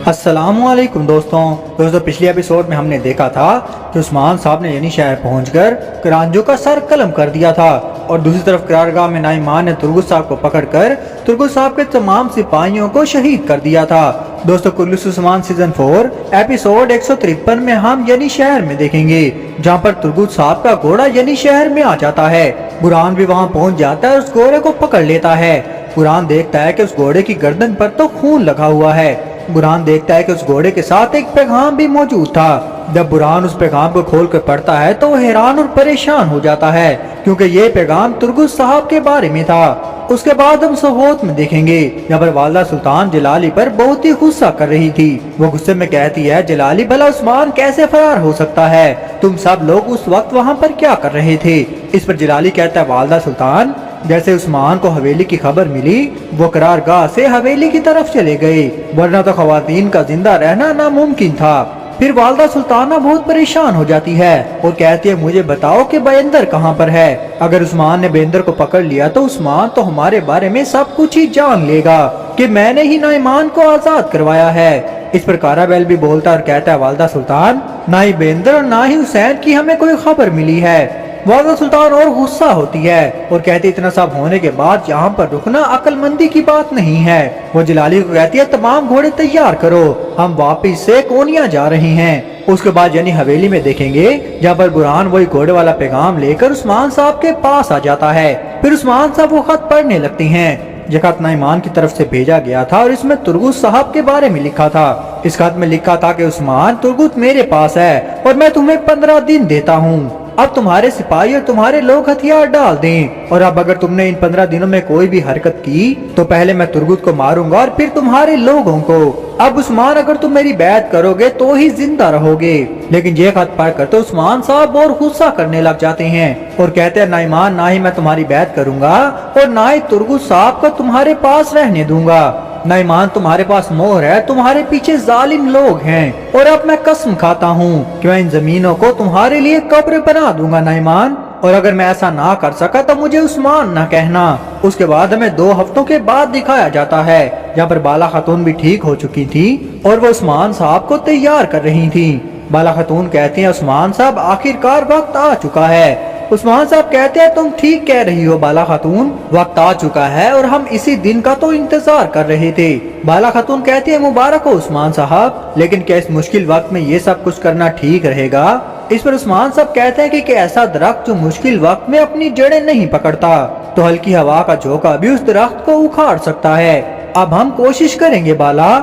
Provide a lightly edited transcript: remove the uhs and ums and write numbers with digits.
अस्सलाम वालेकुम दोस्तों पिछले एपिसोड में हमने देखा था कि उस्मान साहब ने यानी शहर पहुंचकर करांजो का सर कलम कर दिया था और दूसरी तरफ करारगाह में नाइमान ने तुर्गुत साहब को पकड़कर तुर्गुत साहब के तमाम सिपाहियों को शहीद कर दिया था। दोस्तों कुल्लूस उस्मान सीजन 4 एपिसोड 153 में हम यानी शहर में देखेंगे जहां पर तुर्गुत साहब का घोड़ा यानी शहर में आ जाता है। बुरहान भी वहां पहुंच जाता है और उस घोड़े को पकड़ लेता है। बुरहान देखता है कि उस घोड़े की गर्दन पर तो खून लगा हुआ है। बुरहान देखता है कि उस घोड़े के साथ एक पैगाम भी मौजूद था। जब बुरहान उस पैगाम को खोल कर पढ़ता है तो वो हैरान और परेशान हो जाता है क्योंकि ये पैगाम तुर्गुत साहब के बारे में था। उसके बाद हम सोहोत में देखेंगे जहाँ पर वालदा सुल्तान जलाली पर बहुत ही गुस्सा कर रही थी। वो गुस्से में कहती है, जलाली भला उस्मान कैसे फरार हो सकता है? तुम सब लोग उस वक्त वहाँ पर क्या कर रहे थे? इस पर जलाली कहता है, वालदा सुल्तान जैसे उस्मान को हवेली की खबर मिली वो करारगाह से हवेली की तरफ चले गए, वरना तो खवातीन का जिंदा रहना नामुमकिन था। फिर वालदा सुल्ताना बहुत परेशान हो जाती है और कहती है, मुझे बताओ कि बेंदर कहाँ पर है? अगर उस्मान ने बेंदर को पकड़ लिया तो उस्मान तो हमारे बारे में सब कुछ ही जान लेगा कि मैंने ही नाइमान को आजाद करवाया है। इस पर काराबेल भी बोलता है और कहता है, वालदा सुल्तान ना ही बेंदर और ना ही हुसैन की हमें कोई खबर मिली है। वालदा सुल्तान और गुस्सा होती है और कहती है, इतना सब होने के बाद यहाँ पर रुकना अक्लमंदी की बात नहीं है। वो जलाली को कहती है, तमाम घोड़े तैयार करो, हम वापिस से कोनिया जा रहे हैं। उसके बाद यानी हवेली में देखेंगे जहाँ पर बुरहान वही घोड़े वाला पैगाम लेकर उस्मान साहब के पास आ जाता है। फिर उस्मान साहब वो खत पढ़ने लगती हैं। यह खत नाइमान की तरफ से भेजा गया था और इसमें तुर्गुत साहब के बारे में लिखा था। इस खत में लिखा था कि उस्मान तुर्गुत मेरे पास है और मैं तुम्हें 15 दिन देता हूँ। अब तुम्हारे सिपाही और तुम्हारे लोग हथियार डाल दें और अब अगर तुमने इन 15 दिनों में कोई भी हरकत की तो पहले मैं तुर्गुत को मारूंगा और फिर तुम्हारे लोगों को। अब उस्मान अगर तुम मेरी बैत करोगे तो ही जिंदा रहोगे। लेकिन ये खत पढ़कर तो उस्मान साहब और गुस्सा करने लग जाते हैं और कहते हैं, नाइमान ना ही मैं तुम्हारी बैत करूंगा और ना ही तुर्गुत साहब को तुम्हारे पास रहने दूंगा। नाइमान तुम्हारे पास मोहर है, तुम्हारे पीछे जालिम लोग हैं और अब मैं कसम खाता हूँ कि मैं इन जमीनों को तुम्हारे लिए कब्र बना दूंगा नाइमान, और अगर मैं ऐसा ना कर सका तो मुझे उस्मान ना कहना। उसके बाद हमें 2 हफ्तों के बाद दिखाया जाता है जहाँ पर बाला खातून भी ठीक हो चुकी थी और वो उस्मान साहब को तैयार कर रही थी। बाला खातून कहती है, उस्मान साहब आखिरकार वक्त आ चुका है। उस्मान साहब कहते हैं, तुम ठीक कह रही हो बाला खातून, वक्त आ चुका है और हम इसी दिन का तो इंतजार कर रहे थे। बाला खातून कहती है, मुबारक हो उस्मान साहब, लेकिन क्या इस मुश्किल वक्त में ये सब कुछ करना ठीक रहेगा? इस पर उस्मान साहब कहते हैं कि ऐसा दरख्त जो मुश्किल वक्त में अपनी जड़ें नहीं पकड़ता तो हल्की हवा का झोंका भी उस दरख्त को उखाड़ सकता है। अब हम कोशिश करेंगे बाला।